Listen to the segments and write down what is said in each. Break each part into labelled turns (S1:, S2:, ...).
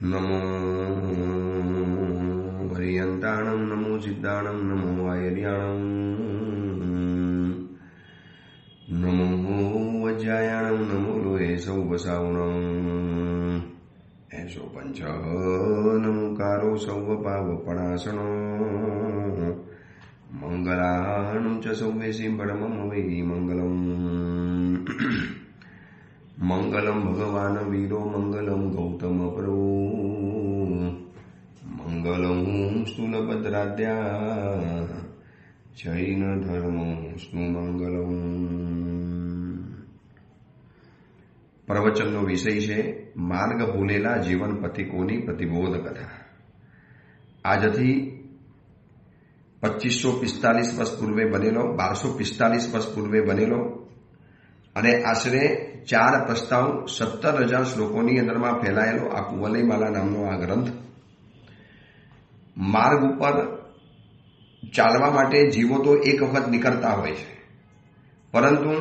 S1: નમો હરિયંતાણમ, નમો સિદ્ધાણમ, નમો આયર્યાણમ, નમો વજ્રાયાણમ, નમો લોહે સૌ વસાવણમ, એસો પંચ નમોકારો સૌ પાવપણાસણો, મંગલાનું ચ સૌવેશી પરમમ વૈ મંગલમ. મંગલમ ભગવાન વીરો, મંગલમ ગૌતમ પરો, મંગલમ સ્થૂલભદ્રાદ્યા, જૈન ધર્મો મંગલમ. પ્રવચનનો વિષય છે માર્ગ ભૂલેલા જીવન પથિકોની પ્રતિબોધ કથા. આજથી 2545 વર્ષ પૂર્વે બનેલો, 1245 વર્ષ પૂર્વે બનેલો અને આશરે 4 પ્રસ્તાવ 17,000 શ્લોકોની અંદરમાં ફેલાયેલો આ કુવલયમાલા નામનો આ ગ્રંથ. માર્ગ ઉપર ચાલવા માટે જીવો તો એક વખત નીકળતા હોય છે, પરંતુ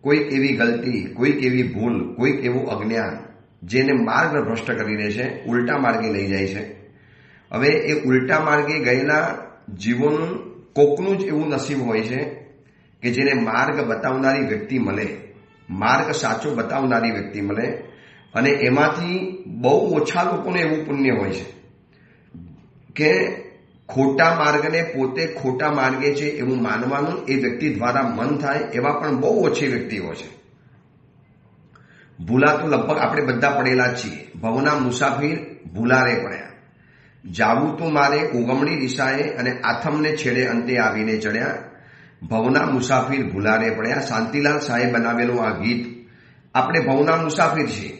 S1: કોઈક એવી ગલતી, કોઈક એવી ભૂલ, કોઈક એવું અજ્ઞાન જેને માર્ગ ભ્રષ્ટ કરી દે છે, ઉલટા માર્ગે લઈ જાય છે. હવે એ ઉલટા માર્ગે ગયેલા જીવોનું કોકનું જ એવું નસીબ હોય છે કે જેને માર્ગ બતાવનારી વ્યક્તિ મળે, માર્ગ સાચો બતાવનારી વ્યક્તિ મળે, અને એમાંથી બહુ ઓછા લોકોને એવું પુણ્ય હોય છે કે ખોટા માર્ગને પોતે ખોટા માર્ગે છે એવું માનવાનું એ વ્યક્તિ દ્વારા મન થાય. એવા પણ બહુ ઓછી વ્યક્તિઓ છે. ભૂલા તો લગભગ આપણે બધા પડેલા જ છીએ. ભવના મુસાફિર ભૂલારે પડ્યા, જાવું તો મારે ઉગમણી દિશાએ અને આથમને છેડે અંતે આવીને ચડ્યા. ભવના મુસાફિર ભૂલારે પડ્યા. શાંતિલાલ સાહેબ બનાવેલું આ ગીત. આપણે ભવના મુસાફિર છીએ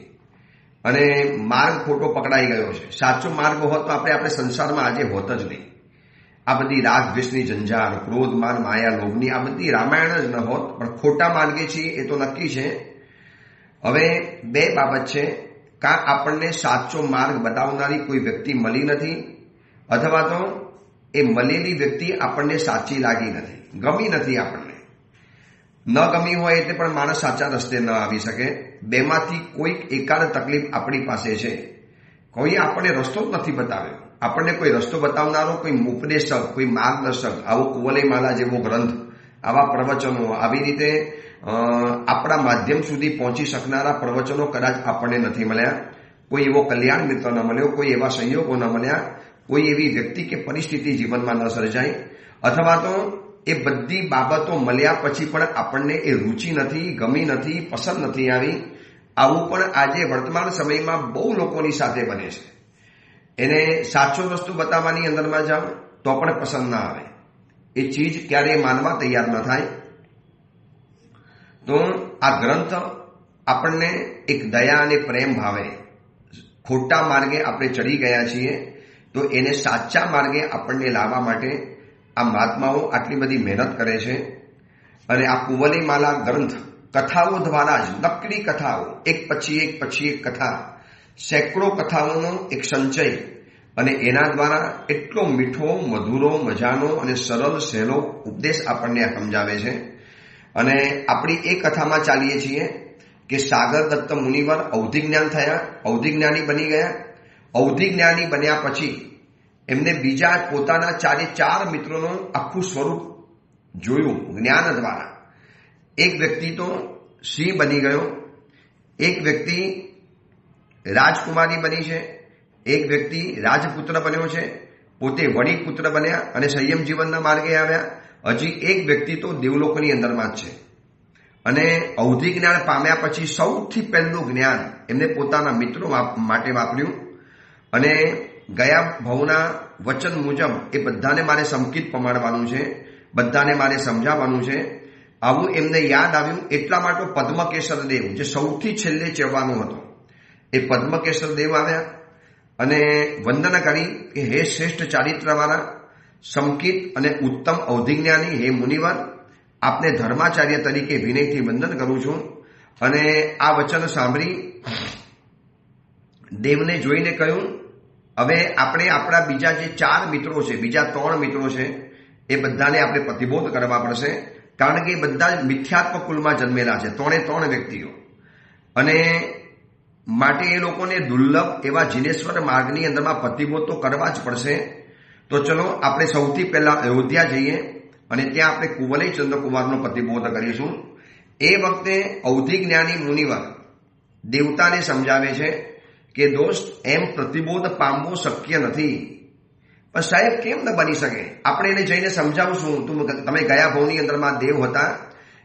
S1: અને માર્ગ ખોટો પકડાઈ ગયો છે. સાચો માર્ગ હોત તો આપણે સંસારમાં આજે હોત જ નહીં. આ બધી રાગ દ્વેષની જંજાળ, ક્રોધ માન માયા લોભની આ બધી રામાયણ જ ન હોત, પણ ખોટા માર્ગે છીએ એ તો નક્કી છે. હવે બે બાબત છે, કાં આપણને સાચો માર્ગ બતાવનારી કોઈ વ્યક્તિ મળી નથી, અથવા તો એ મળેલી વ્યક્તિ આપણને સાચી લાગી નથી, ગમી નથી. આપણને ન ગમી હોય એટલે પણ માણસ સાચા રસ્તે ન આવી શકે. બેમાંથી કોઈક એકાદ તકલીફ આપણી પાસે છે. કોઈ આપણને રસ્તો જ નથી બતાવ્યો. આપણને કોઈ રસ્તો બતાવનારો કોઈ ઉપદેશક, કોઈ માર્ગદર્શક, આવો કુવલયમાલા જેવો ગ્રંથ, આવા પ્રવચનો, આવી રીતે આપણા માધ્યમ સુધી પહોંચી શકનારા પ્રવચનો કદાચ આપણને નથી મળ્યા. કોઈ એવો કલ્યાણ મિત્ર ન મળ્યો, કોઈ એવા સંયોગો ન મળ્યા, કોઈ એવી વ્યક્તિ કે પરિસ્થિતિ જીવનમાં ન સર્જાય, અથવા તો એ બધી બાબતો મળ્યા પછી પણ આપણને એ રુચિ નથી, ગમી નથી, પસંદ નથી આવી. આવું પણ આજે વર્તમાન સમયમાં બહુ લોકોની સાથે બને છે. એને સાચો વસ્તુ બતાવવાની અંદરમાં જાઓ તો પણ પસંદ ના આવે, એ ચીજ ક્યારેય માનવા તૈયાર ન થાય. તો આ ગ્રંથ આપણને એક દયા અને પ્રેમ ભાવે, ખોટા માર્ગે આપણે ચડી ગયા છીએ તો એને સાચા માર્ગે આપણને લાવવા માટે આ મહાત્માઓ આટલી બધી મહેનત કરે છે. અને આ કુવલયમાલા ગ્રંથ કથાઓ દ્વારા જ, નકલી કથાઓ, એક પછી એક કથા, સેંકડો કથાઓનો એક સંચય, અને એના દ્વારા એટલો મીઠો, મધુરો, મજાનો અને સરળ સહેલો ઉપદેશ આપણને સમજાવે છે. અને આપણી એ કથામાં ચાલીએ છીએ કે સાગર દત્ત મુનિવર અવધિજ્ઞાન થયા, અવધિજ્ઞાની બની ગયા. અવધિજ્ઞાની બન્યા પછી એમને બીજા પોતાના 4 મિત્રોનું આખું સ્વરૂપ જોયું જ્ઞાન દ્વારા. એક વ્યક્તિ તો સિંહ બની ગયો, એક વ્યક્તિ રાજકુમારી બની છે, એક વ્યક્તિ રાજપુત્ર બન્યો છે, પોતે વણી પુત્ર બન્યા અને સંયમ જીવનના માર્ગે આવ્યા. હજી એક વ્યક્તિ તો દેવલોકની અંદરમાં જ છે. અને અવધિ જ્ઞાન પામ્યા પછી સૌથી પહેલું જ્ઞાન એમને પોતાના મિત્રો માટે વાપર્યું. અને ગયા ભવના વચન મુજબ એ બધાને મારે સંકિત પમાડવાનું છે, બધાને મારે સમજાવવાનું છે. આવું એમને યાદ આવ્યું. એટલા માટે પદ્મકેશર દેવ, જે સૌથી છેલ્લે ચડવાનો હતો, એ પદ્મકેશર દેવ આવ્યા અને વંદન કરી કે હે શ્રેષ્ઠ ચારિત્રવાળા, સંકિત અને ઉત્તમ અવધિજ્ઞાની, હે મુનિવર, આપને ધર્માચાર્ય તરીકે વિનયથી વંદન કરું છું. અને આ વચન સાંભળી દેવને જોઈને કહ્યું, હવે આપણે આપણા બીજા જે 4 મિત્રો છે, બીજા 3 મિત્રો છે, એ બધાને આપણે પ્રતિબોધ કરવા પડશે. કારણ કે એ બધા મિથ્યાત્વ કુલમાં જન્મેલા છે, 3 વ્યક્તિઓ. અને માટે એ લોકોને દુર્લભ એવા જીનેશ્વર માર્ગની અંદરમાં પ્રતિબોધ તો કરવા જ પડશે. તો ચલો આપણે સૌથી પહેલા અયોધ્યા જઈએ અને ત્યાં આપણે કુવલય ચંદ્રકુમારનો પ્રતિબોધ કરીશું. એ વખતે અવધિ જ્ઞાની મુનિવર દેવતાને સમજાવે છે કે દોસ્ત એમ પ્રતિબોધ પામવો શક્ય નથી. પણ સાહેબ કેમ ન બની શકે? આપણે એને જઈને સમજાવશું. તમે ગયા ભાવની અંદરમાં દેવ હતા,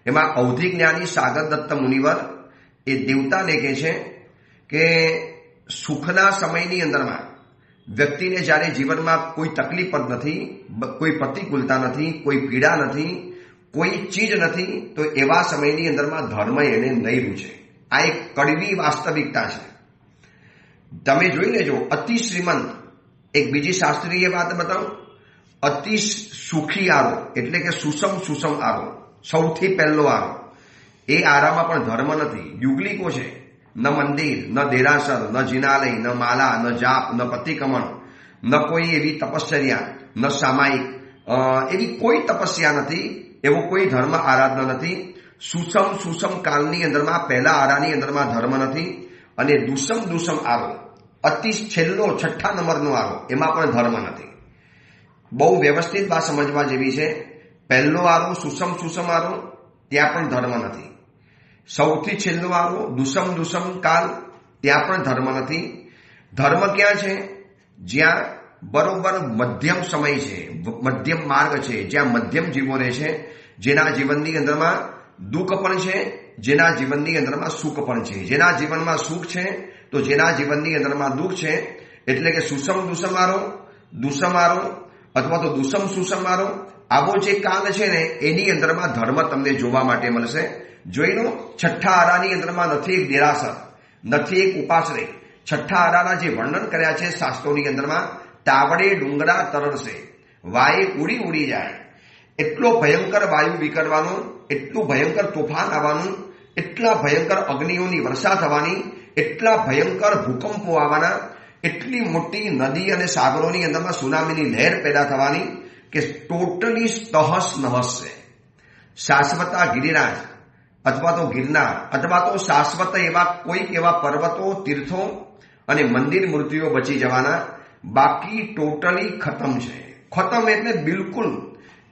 S1: એમાં અવધિ જ્ઞાની સાગર દત્ત મુનિવર એ દેવતાને કહે છે કે સુખના સમયની અંદરમાં વ્યક્તિને જ્યારે જીવનમાં કોઈ તકલીફ જ નથી, કોઈ પ્રતિકૂળતા નથી, કોઈ પીડા નથી, કોઈ ચીજ નથી, તો એવા સમયની અંદરમાં ધર્મ એને નહીં રૂચે. આ એક કડવી વાસ્તવિકતા છે. તમે જોઈ લેજો, અતિ શ્રીમંત, એક બીજી શાસ્ત્રીય વાત બતાવું, અતિ સુખી આરો એટલે કે સુષમ આરો, સૌથી પહેલો આરો, એ આરામાં પણ ધર્મ નથી. યુગલિકો છે, ન મંદિર, ન દેરાસર, ન જિનાલય, ન માલા, ન જાપ, ન પ્રતિક્રમણ, ન કોઈ એવી તપશ્ચર્યા, ન સામાયિક, એવી કોઈ તપસ્યા નથી, એવો કોઈ ધર્મ આરાધના નથી. સુષમ કાળની અંદરમાં પહેલા આરાની અંદરમાં ધર્મ નથી. અને દુષમ આરો, અતિ છેલ્લો 6ઠ્ઠા નંબરનો આરો, એમાં પણ ધર્મ નથી. બહુ વ્યવસ્થિત વાત સમજવા જેવી છે. પહેલો આરો સુષમ આરો, ત્યાં પણ ધર્મ નથી. સૌથી છેલ્લો આરો દુષમ કાળ, ત્યાં પણ ધર્મ નથી. ધર્મ ક્યાં છે? જ્યાં બરોબર મધ્યમ સમય છે, મધ્યમ માર્ગ છે, જ્યાં મધ્યમ જીવો રહે છે, જેના જીવનની અંદરમાં દુઃખ પણ છે, જેના જીવનની અંદરમાં સુખ પણ છે. જેના જીવનમાં સુખ છે તો જેના જીવનની અંદરમાં દુઃખ છે. એટલે કે સુષમ આરો અથવા તો દુષમ આરો, આવો જે કાળ છે ને એની અંદરમાં ધર્મ તમને જોવા માટે મળશે. જોઈ લો, 6ઠ્ઠા આરાની અંદરમાં નથી એક દેરાસર, નથી એક ઉપાશ્રય. 6ઠ્ઠા આરાના જે વર્ણન કર્યા છે શાસ્ત્રોની અંદરમાં, તાવડે ડુંગરા તરણશે, વાય ઉડી જાય, એટલો ભયંકર વાયુ વિકરવાનો, એટલું ભયંકર તોફાન આવવાનું, એટલા ભયંકર અગ્નિઓની વર્ષા થવાની, એટલા ભયંકર ભૂકંપો આવવાના, એટલી મોટી નદી અને સાગરોની અંદરમાં સુનામીની લહેર પેદા થવાની કે ટોટલી તહસ નહસ છે. શાશ્વતા ગિરિરાજ અથવા તો ગિરનાર અથવા તો શાશ્વત એવા કોઈક એવા પર્વતો, તીર્થો અને મંદિર મૂર્તિઓ બચી જવાના, બાકી ટોટલી ખતમ છે. ખતમ એટલે બિલકુલ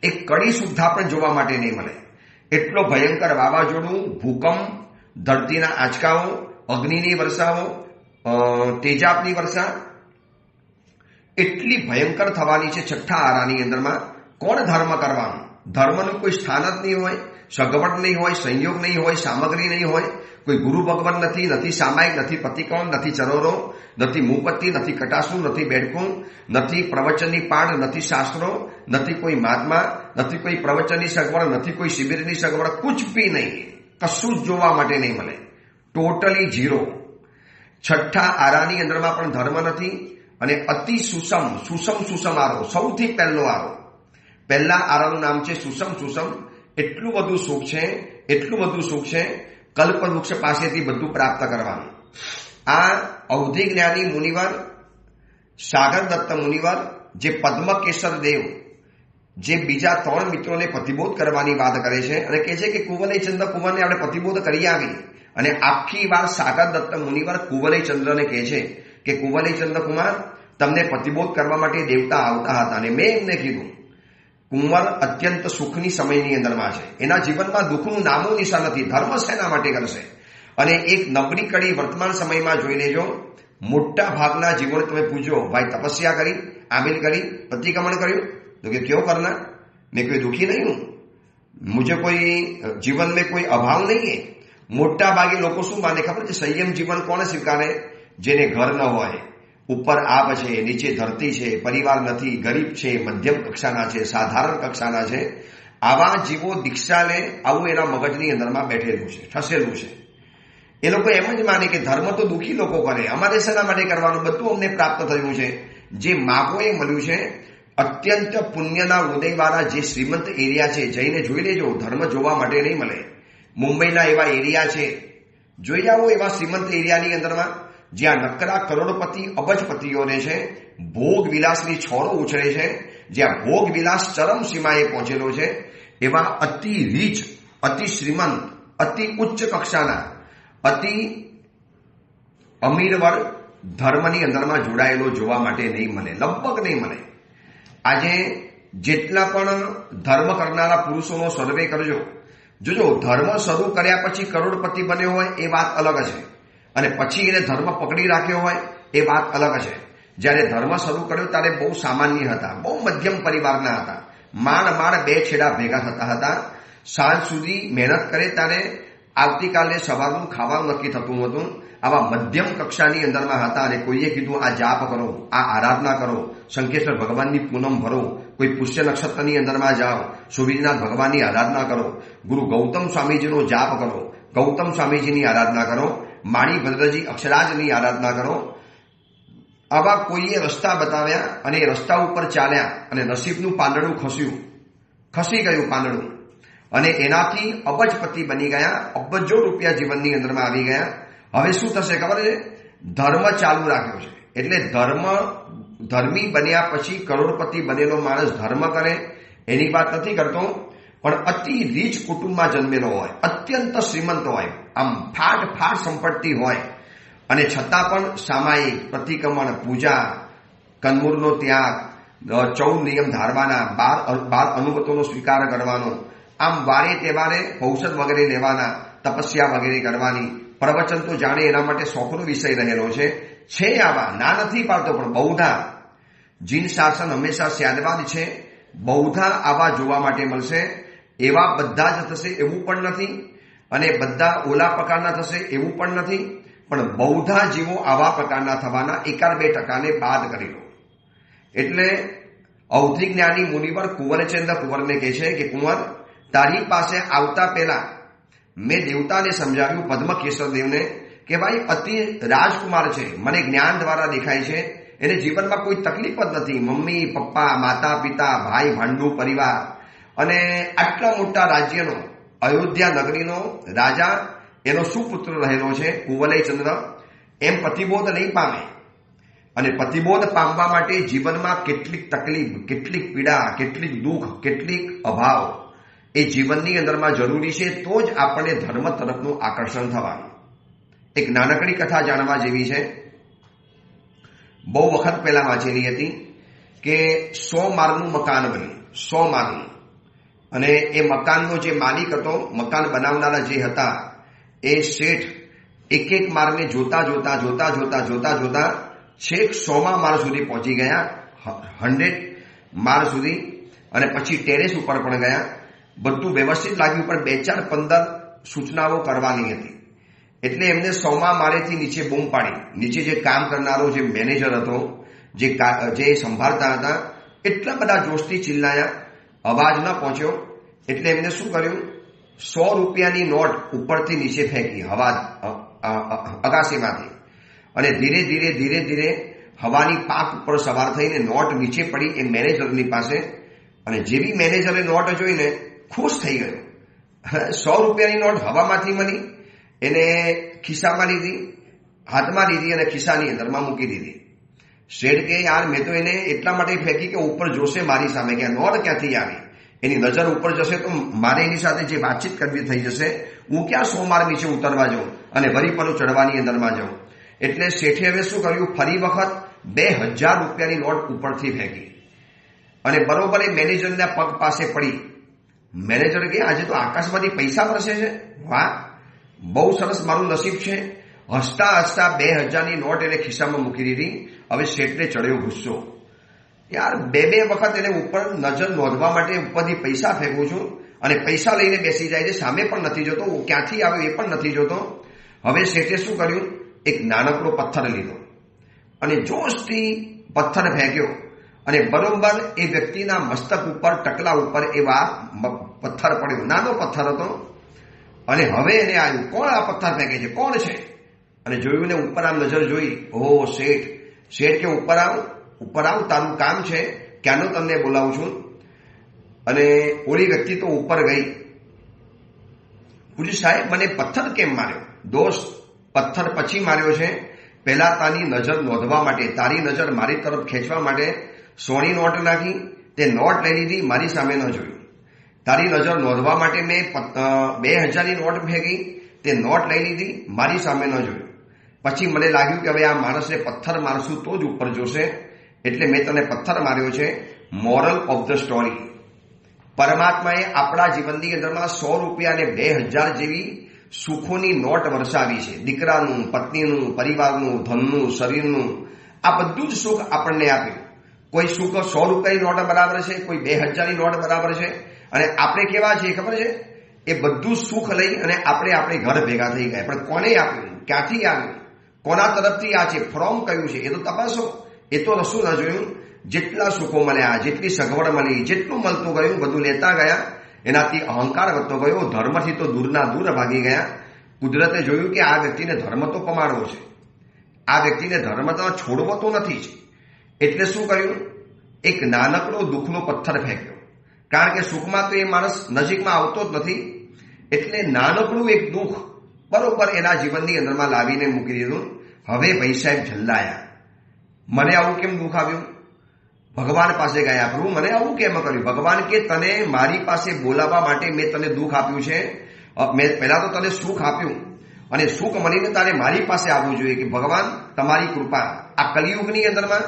S1: એક કડી સુદ્ધા પણ જોવા માટે નહીં મળે. એટલો ભયંકર વાવાઝોડું, ભૂકંપ, ધરતીના આંચકાઓ, અગ્નિની વર્ષાઓ, તેજાબની વર્ષા એટલી ભયંકર થવાની છે 6ઠ્ઠા આરાની અંદરમાં. કોણ ધર્મ કરવાનું? ધર્મનું કોઈ સ્થાન જ નહીં હોય, સગવડ નહીં હોય, સંયોગ નહીં હોય, સામગ્રી નહીં હોય, કોઈ ગુરુ ભગવાન નથી સામાયિક, નથી પ્રતિક્રમણ, નથી ચરોરો, નથી મુપત્તિ, નથી કટાસુ, નથી બેડકું, નથી પ્રવચનની પાઠ, નથી શાસ્ત્રો, નથી કોઈ મહાત્મા, નથી કોઈ પ્રવચનની સગવડ, નથી કોઈ શિબિરની સગવડ, કુછ બી નહીં, કશું જ જોવા માટે નહીં મળે. Totally zero. 6ઠ્ઠા આરાની અંદરમાં પણ ધર્મ નથી. અને અતિ સુષમ આરો, સૌથી પહેલો આરો, પહેલા આરાનું નામ છે સુષમ. એટલું બધું સુખ છે, કલ્પવૃક્ષ પાસેથી બધું પ્રાપ્ત કરવાનું. આ અવધિ જ્ઞાની મુનિવર સાગર દત્ત મુનિવર, જે પદ્મકેશર દેવ, જે બીજા 3 મિત્રોને પ્રતિબોધ કરવાની વાત કરે છે અને કહે છે કે કુવલય ચંદ્ર કુંવરને આપણે પ્રતિબોધ કરી આવી. અને આખી વાર સાગર દત્ત મુનિવર કુવલય ચંદ્રને કહે છે કે કુવલય ચંદ્ર કુમાર, તમને પ્રતિબોધ કરવા માટે દેવતા આવતા હતા અને મેં એમને કીધું કુંવર અત્યંત સુખની સમયની અંદરમાં છે, એના જીવનમાં દુઃખનું નામો નિશાન નથી. ધર્મ શેના માટે કરશે? અને એક નબળી કડી વર્તમાન સમયમાં જોઈ લેજો, મોટા ભાગના જીવોને તમે પૂછો, ભાઈ તપસ્યા કરી, આમિલ કરી, પ્રતિક્રમણ કર્યું? તો કે ક્યો કરના, મેં કોઈ દુઃખી નહીં હું, મુझे કોઈ જીવન में કોઈ અભાવ નહીં है. મોટા ભાગે લોકો શું માને ખબર છે? સંયમ જીવન કોને સ્વીકારે? જેને ઘર ન હોય, ઉપર આબ છે, નીચે ધરતી છે, પરિવાર નથી, ગરીબ છે, મધ્યમ કક્ષાના છે, સાધારણ કક્ષાના છે, આવા જીવો દીક્ષા લે, આવું એના મગજની અંદરમાં બેઠેલું છે, ઠસેલું છે. એ લોકો એમ જ માને કે ધર્મ તો દુઃખી લોકો કરે, અમારે શેના માટે કરવાનું, બધું અમને પ્રાપ્ત થયું છે. જે માગોએ મળ્યું છે, અત્યંત પુણ્યના ઉદયવાળા જે શ્રીમંત એરિયા છે, જઈને જોઈ લેજો, ધર્મ જોવા માટે નહીં મળે. મુંબઈના એવા એરિયા છે, જોઈ જાઓ એવા શ્રીમંત એરિયાની અંદરમાં, જ્યાં નકરા કરોડપતિ અબજપતિઓ રહે છે, ભોગ વિલાસની છોડો ઉછળે છે, જ્યાં ભોગ વિલાસ ચરમ સીમાએ પહોંચેલો છે, એવા અતિ રીચ, અતિ શ્રીમંત, અતિ ઉચ્ચ કક્ષાના, અતિ અમીર વર્ગ ધર્મની અંદરમાં જોડાયેલો જોવા માટે નહીં મળે, લગભગ નહીં મળે. આજે જેટલા પણ ધર્મ કરનારા પુરુષોનો સર્વે કરજો, જોજો ધર્મ શરૂ કર્યા પછી કરોડપતિ બન્યો હોય એ વાત અલગ છે, અને પછી એને ધર્મ પકડી રાખ્યો હોય એ વાત અલગ છે. જ્યારે ધર્મ શરૂ કર્યો ત્યારે બહુ સામાન્ય હતા, બહુ મધ્યમ પરિવારના હતા, માંડ બે છેડા ભેગા થતા હતા. સાંજ સુધી મહેનત કરે ત્યારે આવતીકાલે સવારનું ખાવાનું નક્કી થતું હતું. આવા મધ્યમ કક્ષાની અંદરમાં હતા, અને કોઈએ કીધું આ જાપ કરો, આ આરાધના કરો, શંકેશ્વર ભગવાનની પૂનમ ભરો, કોઈ પુષ્ય નક્ષત્રની અંદરમાં જાઓ, સૂર્યનાથ ભગવાનની આરાધના કરો, ગુરુ ગૌતમ સ્વામીજીનો જાપ કરો, ગૌતમ સ્વામીજીની આરાધના કરો, માણી ભદ્રજી અક્ષરાજની આરાધના કરો. આવા કોઈએ રસ્તા બતાવ્યા અને એ રસ્તા ઉપર ચાલ્યા અને નસીબનું પાંદડું ખસી ગયું પાંદડું, અને એનાથી અબજપતિ બની ગયા, અબજો રૂપિયા જીવનની અંદરમાં આવી ગયા. હવે શું થશે ખબર છે? ધર્મ ચાલુ રાખ્યો છે. એટલે ધર્મી બન્યા પછી કરોડપતિ બનેલો માણસ ધર્મ કરે એની વાત નથી કરતો, પણ અતિ રીચ કુટુંબમાં જન્મેલો હોય, અત્યંત શ્રીમંત હોય, આમ ફાટ સંપત્તિ હોય, અને છતાં પણ સામાયિક પ્રતિક્રમણ, પૂજા, કંદમૂળનો ત્યાગ, 14 નિયમ ધારવાના, 12 અનુમતોનો સ્વીકાર કરવાનો, આમ વારે તહેવારે ઔષધ વગેરે લેવાના, તપસ્યા વગેરે કરવાની. પ્રવચન તો જાણે એના માટે શોખનો વિષય રહેલો છે. આવા ના નથી પાડતો, પણ બૌદ્ધા જીન શાસન હંમેશા સ્યાદવાદ છે. બૌદ્ધા આવા જોવા માટે મળશે. એવા બધા જ થશે એવું પણ નથી, અને બધા ઓલા પ્રકારના થશે એવું પણ નથી, પણ બૌદ્ધા જીવો આવા પ્રકારના થવાના 1-2% બાદ કરી લો. એટલે અવધિ જ્ઞાની મુનિવર કુંવરચંદ્ર કુંવરને કહે છે કે કુંવર, તારી પાસે આવતા પહેલા મેં દેવતાને સમજાવ્યું, પદ્મકેશર દેવને, કે ભાઈ અતિ રાજકુમાર છે, મને જ્ઞાન દ્વારા દેખાય છે, એને જીવનમાં કોઈ તકલીફ જ નથી, મમ્મી પપ્પા માતા પિતા ભાઈ ભાંડુ પરિવાર, અને આટલા મોટા રાજ્યનો અયોધ્યા નગરીનો રાજા એનો સુપુત્ર રહેલો છે કુવલયચંદ્ર, એમ પતિબોધ નહીં પામે. અને પતિબોધ પામવા માટે જીવનમાં કેટલીક તકલીફ, કેટલીક પીડા, કેટલીક દુઃખ, કેટલીક અભાવ એ જીવનની અંદરમાં જરૂરી છે, તો જ આપણને ધર્મ તરફનું આકર્ષણ થવાનું. એક નાનકડી કથા જાણવા જેવી છે. બહુ વખત પહેલા વાંચેલી હતી કે 100 માળનું મકાન બન્યું, 100 માળનું, અને એ મકાનનો જે માલિક હતો, મકાન બનાવનારા જે હતા, એ શેઠ એક માળને જોતા છેક 100મા માળ સુધી પહોંચી ગયા, 100 માળ સુધી, અને પછી ટેરેસ ઉપર પણ ગયા. બધું વ્યવસ્થિત લાગ્યું, પણ 2-4-15 સૂચનાઓ કરવાની હતી. એટલે એમને 100મા માળેથી નીચે બૂમ પાડી. નીચે જે કામ કરનારો જે મેનેજર હતો, જે સંભાળતા હતા, એટલા બધા જોશથી ચિલ્લાયા, અવાજ ન પહોંચ્યો. એટલે એમને શું કર્યું, 100 રૂપિયાની નોટ ઉપરથી નીચે ફેંકી અગાસીમાંથી, અને ધીરે ધીરે હવાની પાક ઉપર સવાર થઈને નોટ નીચે પડી એ મેનેજરની પાસે. અને જેવી મેનેજરે નોટ જોઈને ખુશ થઈ ગયો. 100 રૂપિયાની નોટ હવામાંથી મળી, એને ખિસ્સામાં લીધી, હાથમાં લીધી અને ખિસ્સાની અંદરમાં મૂકી દીધી. શેઠ કે યાર, મેં તો એને એટલા માટે ફેંકી કે ઉપર જોશે મારી સામે કે આ નોટ ક્યાંથી આવી. એની નજર ઉપર જશે તો મારે એની સાથે જે વાતચીત કરવી થઈ જશે. હું ક્યાં 100 માળ નીચે ઉતરવા જાઉં અને વરી પર ચડવાની અંદરમાં જાઉં. એટલે શેઠે હવે શું કર્યું, ફરી વખત 2000 રૂપિયાની નોટ ઉપરથી ફેંકી, અને બરોબર એ મેનેજરના પગ પાસે પડી. મેનેજર કે આજે તો આકાશમાંથી પૈસા વરસે છે, વાહ, બહુ સરસ, મારું નસીબ છે. હસતા 2000ની નોટ એને ખિસ્સામાં મૂકી દીધી. હવે શેઠને ચડ્યો ગુસ્સો, યાર 2 વખત એને ઉપર નજર નોંધવા માટે ઉપરથી પૈસા ફેંકું છું, અને પૈસા લઈને બેસી જાય છે, સામે પણ નથી જોતો, ક્યાંથી આવ્યો એ પણ નથી જોતો. હવે શેઠે શું કર્યું, એક નાનકડો પથ્થર લીધો અને જોશથી પથ્થર ફેંક્યો, અને બરોબર એ વ્યક્તિના મસ્તક ઉપર, ટકલા ઉપર એવા પથ્થર પડ્યો. નાનો પથ્થર હતો, અને હવે એને આવ્યું, કોણ આ પથ્થર ફેંકે છે, કોણ છે? અને જોયું ને ઉપર આમ નજર જોઈ, ઓહો શેઠ કે ઉપર આવ, તારું કામ છે, ક્યાંનો તમને બોલાવું છું. અને ઓલી વ્યક્તિ તો ઉપર ગઈ, પૂછ્યું સાહેબ મને પથ્થર કેમ માર્યો? દોસ્ત, પથ્થર પછી માર્યો છે, પહેલા તારી નજર નોંધવા માટે, તારી નજર મારી તરફ ખેંચવા માટે 100ની નોટ નાખી, તે નોટ લઈ લીધી, મારી સામે ન જોયું. તારી નજર નોંધવા માટે મેં 2000ની નોટ ફેંકી, તે નોટ લઈ લીધી, મારી સામે ન જોયું. પછી મને લાગ્યું કે હવે આ માણસને પથ્થર મારશું તો જ ઉપર જોશે, એટલે મેં તને પથ્થર માર્યો છે. મોરલ ઓફ ધ સ્ટોરી, પરમાત્માએ આપણા જીવનની અંદરમાં 100 રૂપિયા અને 2000 જેવી સુખોની નોટ વરસાવી છે. દીકરાનું, પત્નીનું, પરિવારનું, ધનનું, શરીરનું, આ બધું જ સુખ આપણને આપ્યું. કોઈ સુખ 100 રૂપિયાની નોટ બરાબર છે, કોઈ 2000ની નોટ બરાબર છે. અને આપણે કેવા છીએ ખબર છે? એ બધું સુખ લઈ અને આપણે ઘર ભેગા થઈ ગયા. પણ કોને આપ્યું? ક્યાંથી આવ્યું? કોના તરફથી આ છે? ફ્રોમ કયું છે? એ તો તપાસો. એ તો રસું ન જોયું. જેટલા સુખો મળ્યા, જેટલી સગવડ મળી, જેટલું મળતું ગયું બધું લેતા ગયા. એનાથી અહંકાર વધતો ગયો. ધર્મથી તો દૂરના દૂર ભાગી ગયા. કુદરતે જોયું કે આ વ્યક્તિને ધર્મ તો પમાડવો છે, આ વ્યક્તિને ધર્મ તો છોડવો તો નથી જ. એટલે શું કર્યું? એક નાનકડો દુઃખનો પથ્થર ફેંક્યો. કારણ કે સુખમાં તો એ માણસ નજીકમાં આવતો જ નથી. એટલે નાનકડું એક દુઃખ બરોબર એના જીવનની અંદરમાં લાવીને મૂકી દીધું. હવે ભાઈ સાહેબ ઝલ્લાયા. મને આવું કેમ દુઃખ આવ્યું? ભગવાન પાસે ગયા, પ્રભુ મને આવું કેમ કર્યું? ભગવાન કે તને મારી પાસે બોલાવવા માટે મેં તને દુઃખ આપ્યું છે. મેં પહેલા તો તને સુખ આપ્યું અને સુખ મળીને તારે મારી પાસે આવવું જોઈએ કે ભગવાન તમારી કૃપા. આ કલિયુગની અંદરમાં,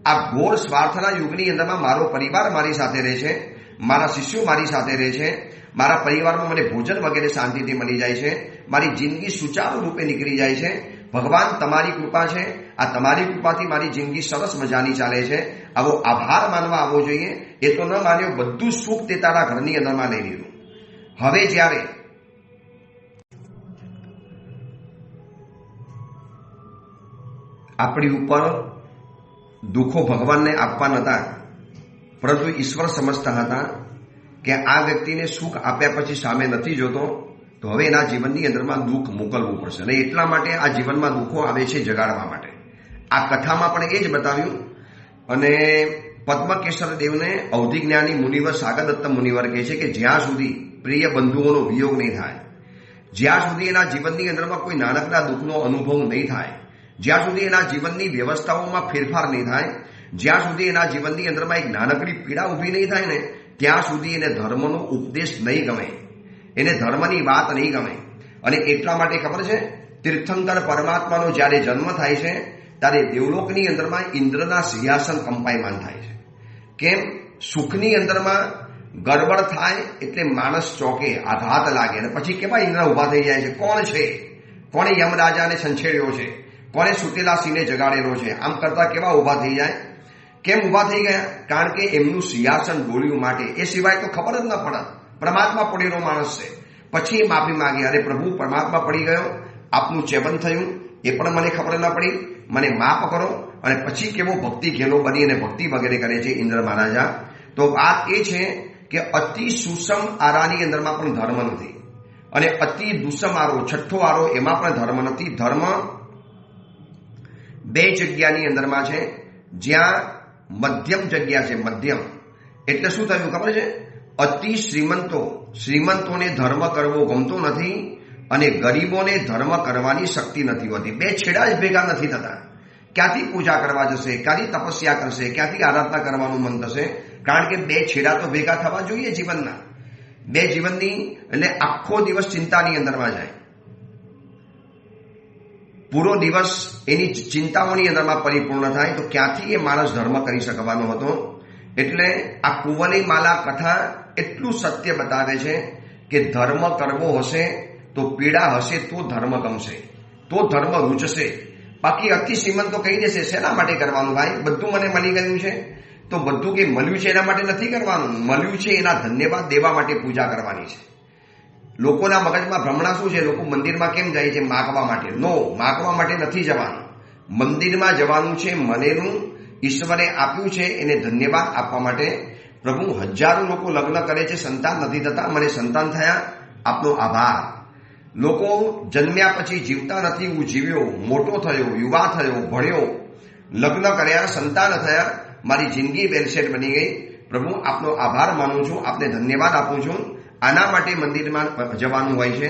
S1: આ ઘોર સ્વાર્થના યુગની અંદરમાં મારો પરિવાર મારી સાથે રહે છે, મારા શિષ્યો મારી સાથે રહે છે, મારા પરિવારમાં મને ભોજન વગેરે શાંતિથી મળી જાય છે, મારી જિંદગી સુચારુ રૂપે નીકળી જાય છે. ભગવાન તમારી કૃપા છે. આ તમારી કૃપાથી મારી જિંદગી સરસ મજાની ચાલે છે. આવો આભાર માનવા આવવો જોઈએ. એ તો ન માન્યો, બધું સુખ તે તારા ઘરની અંદરમાં લઈ લીધું. હવે જ્યારે આપણી ઉપર દુઃખો ભગવાનને આપવા નહોતા, પરંતુ ઈશ્વર સમજતા હતા કે આ વ્યક્તિને સુખ આપ્યા પછી સામે નથી જોતો, તો હવે એના જીવનની અંદરમાં દુઃખ મોકલવું પડશે. અને એટલા માટે આ જીવનમાં દુઃખો આવે છે જગાડવા માટે. આ કથામાં પણ એ જ બતાવ્યું. અને પદ્મકેશર દેવને અવધિજ્ઞાની મુનિવર સાગરદત્ત મુનિવર કહે છે કે જ્યાં સુધી પ્રિય બંધુઓનો વિયોગ નહીં થાય, જ્યાં સુધી એના જીવનની અંદરમાં કોઈ નાનકડા દુઃખનો અનુભવ નહીં થાય, જ્યાં સુધી એના જીવનની વ્યવસ્થાઓમાં ફેરફાર નહીં થાય, જ્યાં સુધી એના જીવનની અંદરમાં એક નાનકડી પીડા ઊભી નહીં થાય ને, ત્યાં સુધી એને ધર્મનો ઉપદેશ નહીં ગમે, એને ધર્મની વાત નહીં ગમે. અને એટલા માટે ખબર છે, તીર્થંકર પરમાત્માનો જ્યારે જન્મ થાય છે ત્યારે દેવલોકની અંદરમાં ઇન્દ્રના સિંહાસન કંપાયમાન થાય છે. કેમ? સુખની અંદરમાં ગડબડ થાય એટલે માણસ ચોકે, આઘાત લાગે, અને પછી કેવા ઇન્દ્ર ઉભા થઈ જાય છે. કોણ છે? કોણે યમરાજાને છંછેડ્યો છે? કોણે સુતેલા સિંહને જગાડેલો છે? આમ કરતા કેવા ઉભા થઈ જાય? કેમ ઉભા થઈ ગયા? કારણ કે એમનું સિંહાસન ડોળ્યું માટે. એ સિવાય તો ખબર જ ન પડત. પરમાત્મા પડેલો માણસ છે. પછી એ માફી માંગી, અરે પ્રભુ પરમાત્મા પડી ગયો, આપનું ચેવન થયું, એ પણ મને ખબર ન પડી, મને માફ કરો. અને પછી કેવો ભક્તિ ઘેલો બની અને ભક્તિ વગેરે કરે છે ઇન્દ્ર મહારાજા. તો વાત એ છે કે અતિ સુષમ આરાની અંદરમાં પણ ધર્મ નથી, અને અતિ દુષમ આરો, છઠ્ઠો આરો, એમાં પણ ધર્મ નથી. ધર્મ બે જગ્યાની અંદરમાં છે, જ્યાં મધ્યમ જગ્યા છે. મધ્યમ એટલે શું થયું ખબર છે? અતિ શ્રીમંતોને ધર્મ કરવો ગમતો નથી, અને ગરીબોને ધર્મ કરવાની શક્તિ નથી હોતી. બે છેડા જ ભેગા નથી થતા. ક્યાંથી પૂજા કરવા જશે? ક્યાંથી તપસ્યા કરશે? ક્યાંથી આરાધના કરવાનું મન થશે? કારણ કે બે છેડા તો ભેગા થવા જોઈએ જીવનના. બે જીવનની એટલે આખો દિવસ ચિંતાની અંદરમાં જાય, પૂરો દિવસ એની ચિંતાઓની અંદરમાં પરિપૂર્ણ થાય, તો ક્યાંથી એ માણસ ધર્મ કરી શકવાનો હતો? એટલે આ કુંવલી માલા કથા એટલું સત્ય બતાવે છે કે ધર્મ કરવો હશે તો પીડા હશે તો ધર્મ ગમશે, તો ધર્મ રૂચશે. બાકી અતિ શ્રીમંત તો કહી દેશે શેના માટે કરવાનું ભાઈ? બધું મને મળી ગયું છે. તો બધું કે મળ્યું છે એના માટે નથી કરવાનું, મળ્યું છે એના ધન્યવાદ દેવા માટે પૂજા કરવાની છે. લોકોના મગજમાં ભ્રમણા શું છે? લોકો મંદિરમાં કેમ જાય છે? માગવા માટે. નો, માગવા માટે નથી જવાનું. મંદિરમાં જવાનું છે મનેનું ઈશ્વરે આપ્યું છે એને ધન્યવાદ આપવા માટે. પ્રભુ, હજારો લોકો લગ્ન કરે છે, સંતાન નથી થતા, મને સંતાન થયા, આપનો આભાર. લોકો જન્મ્યા પછી જીવતા નથી, હું જીવ્યો, મોટો થયો, યુવા થયો, ભણ્યો, લગ્ન કર્યા, સંતાન થયા, મારી જિંદગી વેલસેટ બની ગઈ. પ્રભુ, આપનો આભાર માનું છું, આપને ધન્યવાદ આપું છું. આના માટે મંદિરમાં જવાનું હોય છે.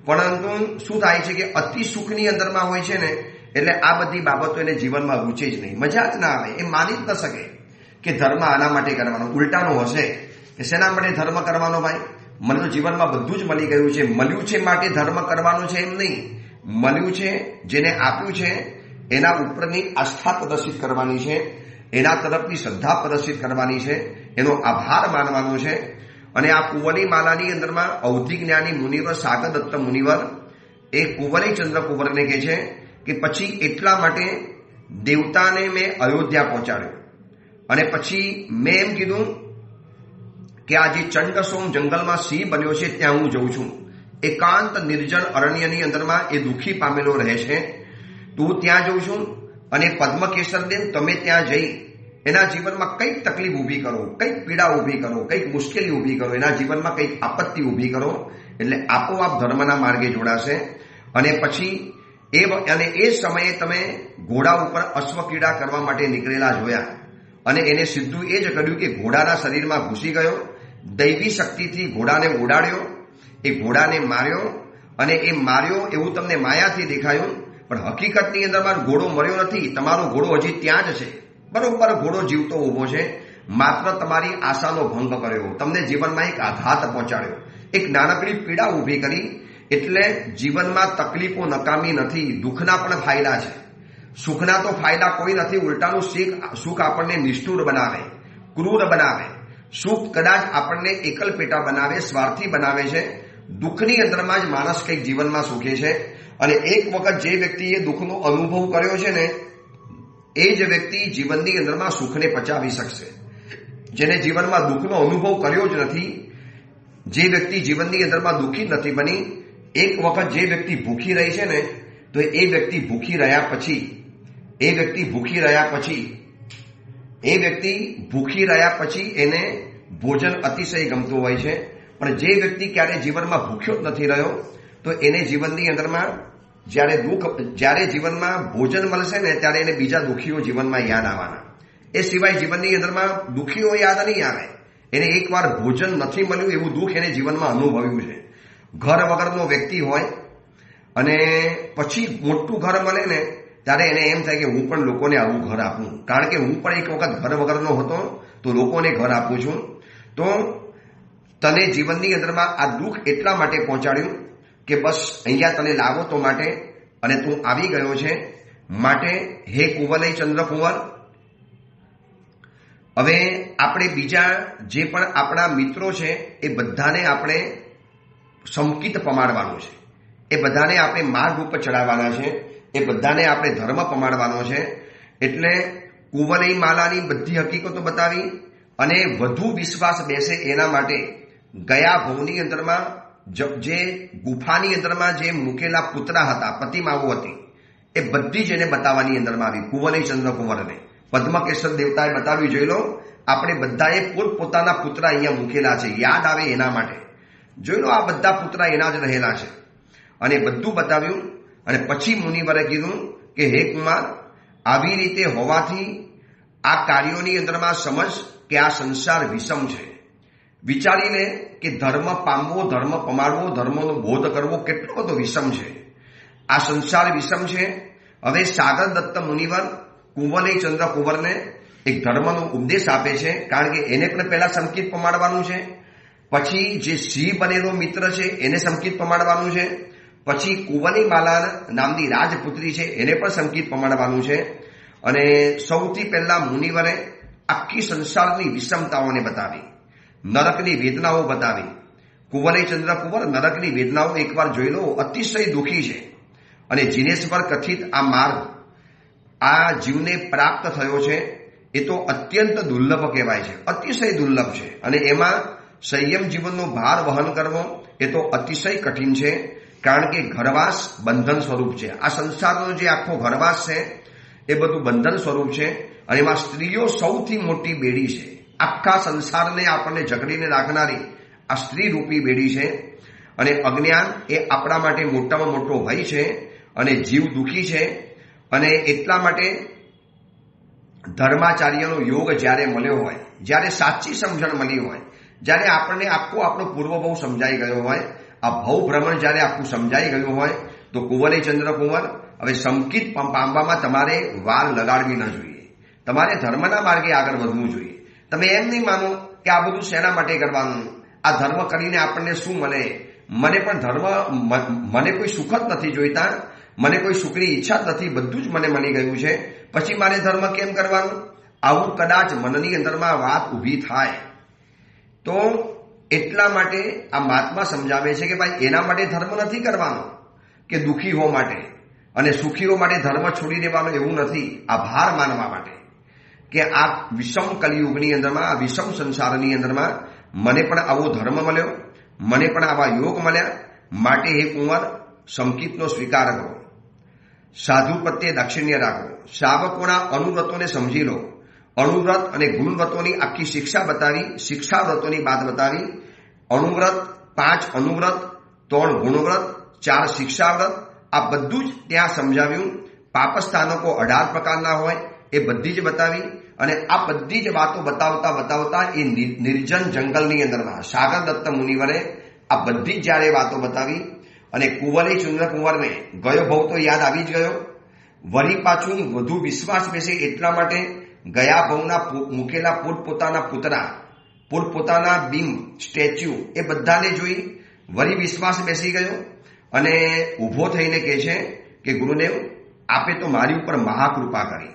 S1: પરંતુ શું થાય છે કે અતિ સુખની અંદરમાં હોય છે ને, એટલે આ બધી બાબતો એને જીવનમાં રૂચે જ નહીં, મજા જ ના આવે. એ માની જ ન શકે કે ધર્મ આના માટે કરવાનો. ઉલટાનો હશે કે શેના માટે ધર્મ કરવાનો ભાઈ? મને તો જીવનમાં બધું જ મળી ગયું છે, મળ્યું છે માટે ધર્મ કરવાનો છે એમ નહીં. મળ્યું છે, જેને આપ્યું છે, એના ઉપરની આસ્થા પ્રદર્શિત કરવાની છે, એના તરફની શ્રદ્ધા પ્રદર્શિત કરવાની છે, એનો આભાર માનવાનો છે. અને આ કુંવરની માલાની અંદરમાં અવધિ જ્ઞાની મુનિવર સાગર દત્ત મુનિવર એ કુંવરી ચંદ્ર કુંવરને કહે છે કે પછી એટલા માટે દેવતાને મેં અયોધ્યા પહોંચાડ્યો અને પછી મેં એમ કીધું કે આ જે ચંડસોમ જંગલમાં સિંહ બન્યો છે ત્યાં હું જઉં છું. એકાંત નિર્જન અરણ્યની અંદરમાં એ દુઃખી પામેલો રહે છે. તો હું ત્યાં જઉં છું અને પદ્મકેસરદેવ તમે ત્યાં જઈ એના જીવનમાં કંઈક તકલીફ ઊભી કરો, કંઈક પીડા ઊભી કરો, કંઈક મુશ્કેલી ઊભી કરો, એના જીવનમાં કંઈક આપત્તિ ઊભી કરો, એટલે આપોઆપ ધર્મના માર્ગે જોડાશે. અને પછી એ સમયે તમે ઘોડા ઉપર અશ્વક્રીડા કરવા માટે નીકળેલા જોયા અને એને સીધું એ જ કર્યું કે ઘોડાના શરીરમાં ઘૂસી ગયો, દૈવી શક્તિથી ઘોડાને ઉડાડ્યો, એ ઘોડાને માર્યો અને એ માર્યો એવું તમને માયાથી દેખાયું, પણ હકીકતની અંદરમાં ઘોડો મર્યો નથી, તમારો ઘોડો હજી ત્યાં જ છે. બરોબર ઘોડો જીવતો ઊભો છે, માત્ર તમારી આશાનો ભંગ કર્યો, તમને જીવનમાં એક આઘાત પહોંચાડ્યો, એક નાનકડી પીડા ઊભી કરી. એટલે જીવનમાં તકલીફો નકામી નથી, દુઃખના પણ ફાયદા છે. સુખના તો ફાયદા કોઈ નથી, ઉલટાનું સુખ આપણને નિષ્ઠુર બનાવે, ક્રૂર બનાવે. સુખ કદાચ આપણને એકલપેટા બનાવે, સ્વાર્થી બનાવે છે. દુઃખની અંદરમાં જ માણસ કંઈક જીવનમાં સુખે છે. અને એક વખત જે વ્યક્તિએ દુઃખનો અનુભવ કર્યો છે ને એ જ વ્યક્તિ જીવનની અંદરમાં સુખને પચાવી શકશે. જેને જીવનમાં દુઃખનો અનુભવ કર્યો જ નથી, જે વ્યક્તિ જીવનની અંદરમાં દુઃખી નથી બની, એક વખત જે વ્યક્તિ ભૂખી રહી છે ને તો એ વ્યક્તિ ભૂખી રહ્યા પછી એને ભોજન અતિશય ગમતું હોય છે. પણ જે વ્યક્તિ ક્યારે જીવનમાં ભૂખ્યો જ નથી રહ્યો તો એને જીવનની અંદરમાં જ્યારે જીવનમાં ભોજન મળશે ને ત્યારે એને બીજા દુઃખીઓ જીવનમાં યાદ આવવાના. એ સિવાય જીવનની અંદરમાં દુઃખીઓ યાદ નહીં આવે. એને એકવાર ભોજન નથી મળ્યું એવું દુઃખ એને જીવનમાં અનુભવ્યું છે. ઘર વગરનો વ્યક્તિ હોય અને પછી મોટું ઘર મળે ને ત્યારે એને એમ થાય કે હું પણ લોકોને આવું ઘર આપું, કારણ કે હું પણ એક વખત ઘર વગરનો હતો તો લોકોને ઘર આપું છું. તો તને જીવનની અંદરમાં આ દુઃખ એટલા માટે પહોંચાડ્યું કે બસ અહીંયા તને લાવો તો માટે, અને તું આવી ગયો છે માટે હે કુંવલય ચંદ્ર કુંવર. હવે આપણે બીજા જે પણ આપણા મિત્રો છે એ બધાને આપણે સંકિત પમાડવાનું છે, એ બધાને આપણે માર્ગ ઉપર ચડાવવાના છે, એ બધાને આપણે ધર્મ પમાડવાનો છે. એટલે કુંવલય માલાની બધી હકીકતો બતાવી અને વધુ વિશ્વાસ બેસે એના માટે ગયા ભવની અંદરમાં જે ગુફાની અંદરમાં જે મૂકેલા પુતળા હતા, પ્રતિમાઓ હતી, એ બધી જ એને બતાવવાની અંદરમાં આવી. કુંવલય ચંદ્ર કુંવરને પદ્મકેસર દેવતાએ બતાવ્યું, જોઈ લો આપણે બધાએ પોતપોતાના પુતળા અહીંયા મૂકેલા છે, યાદ આવે એના માટે. જોઈ લો આ બધા પુતળા એના જ રહેલા છે. અને બધું બતાવ્યું અને પછી મુનિવરે કીધું કે હે કુમાર, આવી રીતે હોવાથી આ કાર્યોની અંદરમાં સમજ કે આ સંસાર વિષમ છે. વિચારીને કે ધર્મ પામવો, ધર્મ પમાડવો, ધર્મનો બોધ કરવો કેટલો બધો વિષમ છે. આ સંસાર વિષમ છે. હવે સાગર દત્ત મુનિવર કુંવલય ચંદ્ર કુંવરને એક ધર્મનો ઉપદેશ આપે છે, કારણ કે એને પણ પહેલા સંકિત પમાડવાનું છે, પછી જે સિંહ બનેલો મિત્ર છે એને સંકિત પમાડવાનું છે, પછી કુંવલય માલા નામની રાજપુત્રી છે એને પણ સંકિત પમાડવાનું છે. અને સૌથી પહેલા મુનિવરે આખી સંસારની વિષમતાઓને બતાવી, નરકની વેદનાઓ બતાવી. કુંવલય ચંદ્ર કુંવર નરકની વેદનાઓ એકવાર જોઈ લો, અતિશય દુઃખી છે. અને જીનેશ્વર કથિત આ માર્ગ આ જીવને પ્રાપ્ત થયો છે એ તો અત્યંત દુર્લભ કહેવાય છે, અતિશય દુર્લભ છે. અને એમાં સંયમ જીવનનો ભાર વહન કરવો એ તો અતિશય કઠિન છે, કારણ કે ઘરવાસ બંધન સ્વરૂપ છે. આ સંસારનો જે આખો ઘરવાસ છે એ બધું બંધન સ્વરૂપ છે. અને એમાં સ્ત્રીઓ સૌથી મોટી બેડી છે. આખા સંસારને આપણને જકડીને રાખનારી આ સ્ત્રી રૂપી બેડી છે. અને અજ્ઞાન એ આપણા માટે મોટામાં મોટો ભય છે અને જીવ દુઃખી છે. અને એટલા માટે ધર્માચાર્યનો યોગ જ્યારે મળ્યો હોય, જ્યારે સાચી સમજણ મળી હોય, જ્યારે આપણને આખો આપણો પૂર્વભવ સમજાઈ ગયો હોય, આ ભવ ભ્રમણ જ્યારે આખું સમજાઈ ગયું હોય, તો કુંવલય ચંદ્ર કુંવર હવે સંકિત પામવામાં તમારે વાર લગાડવી ન જોઈએ. તમારે ધર્મના માર્ગે આગળ વધવું જોઈએ. તમે એમ નહીં માનો કે આ બધું શેના માટે કરવાનું, આ ધર્મ કરીને આપણને શું મળે, મને પણ ધર્મ, મને કોઈ સુખ જ નથી જોઈતા, મને કોઈ સુખની ઈચ્છા જ નથી, બધું જ મને મળી ગયું છે, પછી મારે ધર્મ કેમ કરવાનું? આવું કદાચ મનની અંદરમાં વાત ઊભી થાય તો એટલા માટે આ મહાત્મા સમજાવે છે કે ભાઈ એના માટે ધર્મ નથી કરવાનો કે દુઃખી હો માટે અને સુખીઓ માટે ધર્મ છોડી દેવાનો, એવું નથી. આભાર માનવા માટે કે આ વિષમ કલિયુગની અંદરમાં, આ વિષમ સંસારની અંદરમાં મને પણ આવો ધર્મ મળ્યો, મને પણ આવા યોગ મળ્યા, માટે હે કુંવર સંકિતનો સ્વીકાર કરો, સાધુ પ્રત્યે દાક્ષિણ્ય રાખો, શાવકોના અનુવ્રતોને સમજી લો. અણુવ્રત અને ગુણવ્રતોની આખી શિક્ષા બતાવી, શિક્ષાવ્રતોની વાત બતાવી. અણુવ્રત 5 અનુવ્રત, 3 ગુણવ્રત, 4 શિક્ષાવ્રત, આ બધું જ ત્યાં સમજાવ્યું. પાપસ્થાનકો 18 પ્રકારના હોય એ બધી જ બતાવી. અને આ બધી જ વાતો બતાવતા એ નિર્જન જંગલની અંદરમાં સાગરદત્ત મુનિવરે આ બધી જ જ્યારે વાતો બતાવી અને કુંવરે ચંદ્રકુંવરને ગયો ભવ તો યાદ આવી જ ગયો. વળી પાછું વધુ વિશ્વાસ બેસે એટલા માટે ગયા ભવના મૂકેલા પોતપોતાના પુતળા, પોતપોતાના બિંબ, સ્ટેચ્યુ એ બધાને જોઈ વળી વિશ્વાસ બેસી ગયો અને ઊભો થઈને કહે છે કે ગુરુદેવ, આપે તો મારી ઉપર મહાકૃપા કરી,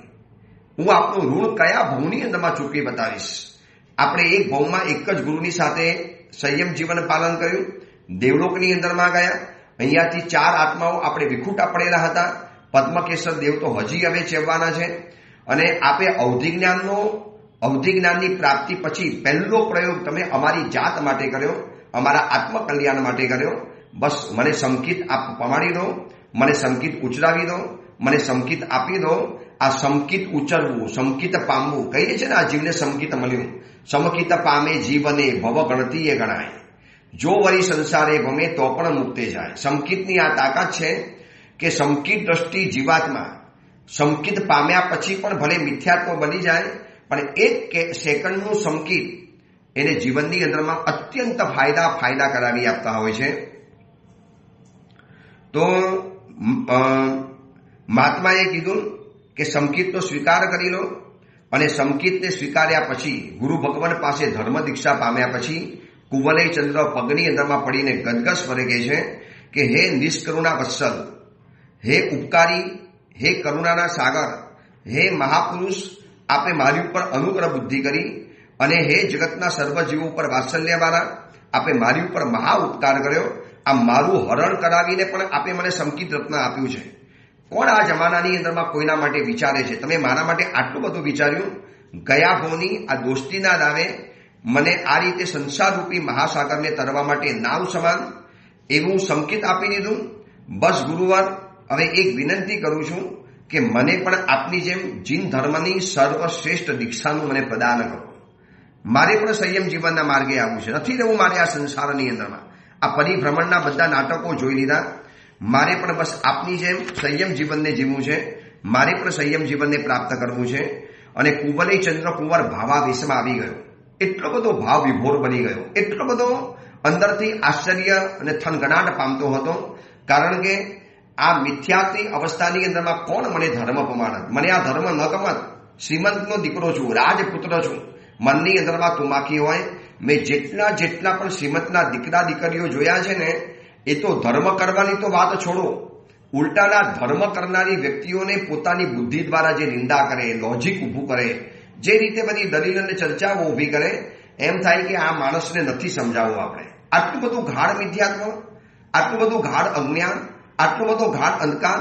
S1: હું આપનું ઋણ કયા ભવની અંદરમાં ચૂકવી બતાવીશ. આપણે એક ભવમાં એક જ ગુરુની સાથે સંયમ જીવન પાલન કર્યું, દેવલોકની અંદરમાં ગયા. અહીંયાથી 4 આત્માઓ આપણે વિખૂટા પડેલા હતા. પદ્મકેસર દેવ તો હજી હવે ચેવવાના છે. અને આપે અવધિ જ્ઞાનની પ્રાપ્તિ પછી પહેલો પ્રયોગ તમે અમારી જાત માટે કર્યો, અમારા આત્મકલ્યાણ માટે કર્યો. બસ મને સંકિત આપ પમાડી દો, મને સંકિત ઉચરાવી દો, મને સંકિત આપી દો. આ સંકિત ઉચરવું, સંકિત પામવું કહીએ છે ને, આ જીવને સંકિત મળ્યું. સમકિત પામે જીવને ભવ ગણતીએ ગણાય, જો વળી સંસારે ગમે તો પણ મુક્તે જાય. સંકિતની આ તાકાત છે કે સંકિત દ્રષ્ટિ જીવાત્મા સંકિત પામ્યા પછી પણ ભલે મિથ્યાત્વ બની જાય, પણ 1 સેકન્ડનું સંકિત એને જીવનની અંદરમાં અત્યંત ફાયદા કરાવી આપતા હોય છે. તો મહાત્માએ કીધું કે સંકિતનો સ્વીકાર કરી લો. અને સંકિતને સ્વીકાર્યા પછી ગુરુ ભગવાન પાસે ધર્મ દીક્ષા પામ્યા પછી કુવલય ચંદ્ર પગની અંદરમાં પડીને ગદગદ સ્વરે કહે છે કે હે નિષ્કરુણા વત્સલ, હે ઉપકારી, હે કરુણાના સાગર, હે મહાપુરુષ, આપે મારી ઉપર અનુગ્રહ બુદ્ધિ કરી અને હે જગતના સર્વજીવો ઉપર વાત્સલ્યવાળા, આપે મારી ઉપર મહા ઉપકાર કર્યો. આ મારું હરણ કરાવીને પણ આપે મને સંકિત રત્ન આપ્યું છે. કોણ આ જમાનાની અંદરમાં કોઈના માટે વિચારે છે? તમે મારા માટે આટલું બધું વિચાર્યું. ગયા ભવની આ દોસ્તીના દાવે મને આ રીતે સંસારરૂપી મહાસાગરને તરવા માટે નાવ સમાન એવું સંકેત આપી દીધું. બસ ગુરુવાર, હવે એક વિનંતી કરું છું કે મને પણ આપની જેમ જીન ધર્મની સર્વશ્રેષ્ઠ દીક્ષાનું મને પ્રદાન કરો. મારે પણ સંયમ જીવનના માર્ગે આવવું છે, નથી રહેવું મારે આ સંસારની અંદરમાં. આ પરિભ્રમણના બધા નાટકો જોઈ લીધા. મારે પણ બસ આપની જેમ સંયમ જીવનને જીવવું છે, મારે પણ સંયમ જીવનને પ્રાપ્ત કરવું છે. અને કુવલય ચંદ્રકુંવર ભાવાવેશમાં આવી ગયો, એટલો બધો ભાવ વિભોર બની ગયો, એટલો બધો અંદરથી આશ્ચર્ય અને થનગનાટ પામતો હતો. કારણ કે આ મિથ્યાત્વી અવસ્થાની અંદરમાં કોણ મને ધર્મ પમાડત? મને આ ધર્મ ન ગમત. શ્રીમંતનો દીકરો છું, રાજપુત્ર છું, મનની અંદરમાં તુમાકી હોય. મેં જેટલા પણ શ્રીમંતના દીકરા દીકરીઓ જોયા છે ને, એ તો ધર્મ કરવાની તો વાત છોડો, ઉલટાના ધર્મ કરનારી વ્યક્તિઓને પોતાની બુદ્ધિ દ્વારા જે નિંદા કરે, લોજિક ઊભું કરે, જે રીતે બધી દલીલ અને ચર્ચાઓ ઊભી કરે, એમ થાય કે આ માણસને નથી સમજાવવું આપણે. આટલું બધું ગાઢ મિથ્યાત્વ, આટલું બધું ગાઢ અજ્ઞાન, આટલો બધો ગાઢ અંધકાર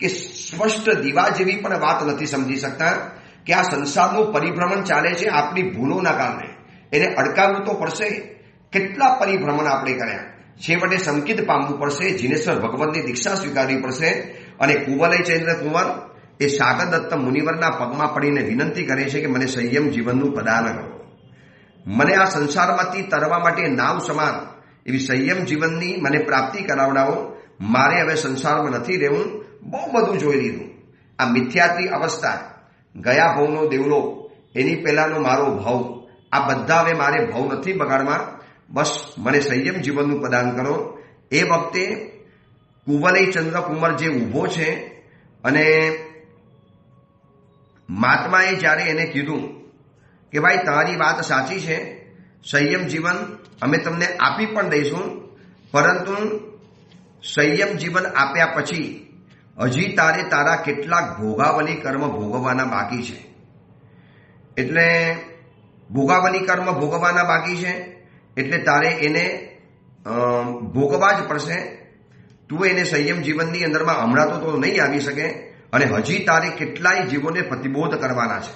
S1: કે સ્પષ્ટ દીવા જેવી પણ વાત નથી સમજી શકતા કે આ સંસારનું પરિભ્રમણ ચાલે છે આપણી ભૂલોના કારણે. એને અડકાવવું તો પડશે. કેટલા પરિભ્રમણ આપણે કર્યા, છેવટે સંકિત પામવું પડશે, જીનેશ્વર ભગવતની દીક્ષા સ્વીકારવી પડશે. અને કુવલય ચંદ્ર કુંવર એ સાગરદત્ત મુનિવરના પગમાં પડીને વિનંતી કરે છે કે મને સંયમ જીવનનું પ્રદાન કરો, મને આ સંસારમાંથી તરવા માટે નાવ સમાન એવી સંયમ જીવનની મને પ્રાપ્તિ કરાવડાવો. મારે હવે સંસારમાં નથી રહેવું, બહુ બધું જોઈ લીધું. આ મિથ્યાત્વી અવસ્થા, ગયા ભવનો દેવલોક, એની પહેલાનો મારો ભવ, આ બધા હવે મારે ભવ નથી બગાડવા. બસ મને સંયમ જીવનનું પ્રદાન કરો. એ વખતે કુવલય ચંદ્રકુંવર જે ઊભો છે અને મહાત્માએ જ્યારે એને કીધું કે ભાઈ તમારી વાત સાચી છે, સંયમ જીવન અમે તમને આપી પણ દઈશું, પરંતુ સંયમ જીવન આપ્યા પછી હજી તારે તારા કેટલાક ભોગાવલી કર્મ ભોગવવાના બાકી છે. એટલે ભોગાવલી કર્મ ભોગવવાના બાકી છે એટલે તારે એને ભોગવવા જ પડશે. તું એને સંયમ જીવનની અંદરમાં હમણાં તો નહીં આવી શકે અને હજી તારે કેટલાય જીવોને પ્રતિબોધ કરવાના છે.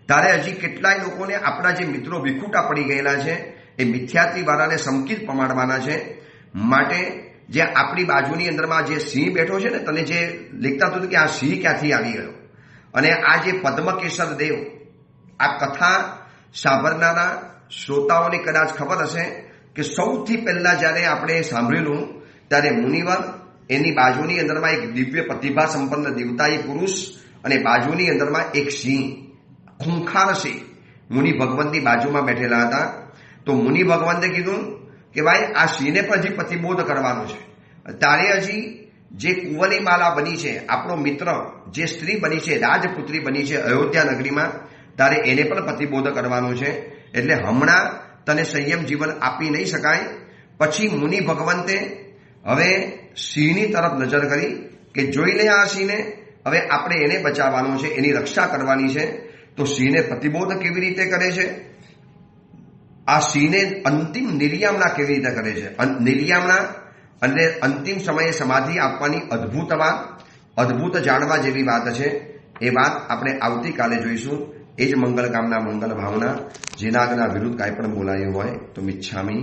S1: તારે હજી કેટલાય લોકોને આપણા જે મિત્રો વિખૂટા પડી ગયેલા છે એ મિથ્યાત્વીવાળાને સમકીત પમાડવાના છે. માટે જે આપણી બાજુની અંદરમાં જે સિંહ બેઠો છે ને, તને જે લેખતા હતું કે આ સિંહ ક્યાંથી આવી ગયો, અને આ જે પદ્મકેસર દેવ, આ કથા સાંભળનારા શ્રોતાઓને કદાચ ખબર હશે કે સૌથી પહેલા જ્યારે આપણે સાંભળેલું ત્યારે મુનિવર, એની બાજુની અંદરમાં એક દિવ્ય પ્રતિભા સંપન્ન દેવતાઈ પુરુષ અને બાજુની અંદરમાં એક સિંહ, ખૂંખાર સિંહ મુનિ ભગવંતની બાજુમાં બેઠેલા હતા. તો મુનિ ભગવંતે કીધું કે ભાઈ આ સિંહને પણ હજી પ્રતિબોધ કરવાનો છે. તારે હજી જે કુંવરી માલા બની છે, આપણો મિત્ર જે સ્ત્રી બની છે, રાજપુત્રી બની છે અયોધ્યા નગરીમાં, તારે એને પણ પ્રતિબોધ કરવાનો છે. એટલે હમણાં તને સંયમ જીવન આપી નહીં શકાય. પછી મુનિ ભગવંતે હવે સિંહની તરફ નજર કરી કે જોઈ લે આ સિંહને, હવે આપણે એને બચાવવાનો છે, એની રક્ષા કરવાની છે. તો સિંહને પ્રતિબોધ કેવી રીતે કરે છે, આ સિંહને અંતિમ નિર્યામણા કેવી રીતે કરે છે, નિર્યામણા અને અંતિમ સમયે સમાધિ આપવાની અદ્ભુત જાણવા જેવી વાત છે. એ વાત આપણે આવતીકાલે જોઈશું. એ જ મંગલ કામના મંગલ ભાવના. જેના આગળના વિરુદ્ધ કાંઈ પણ બોલાયું હોય તો મિચ્છામી.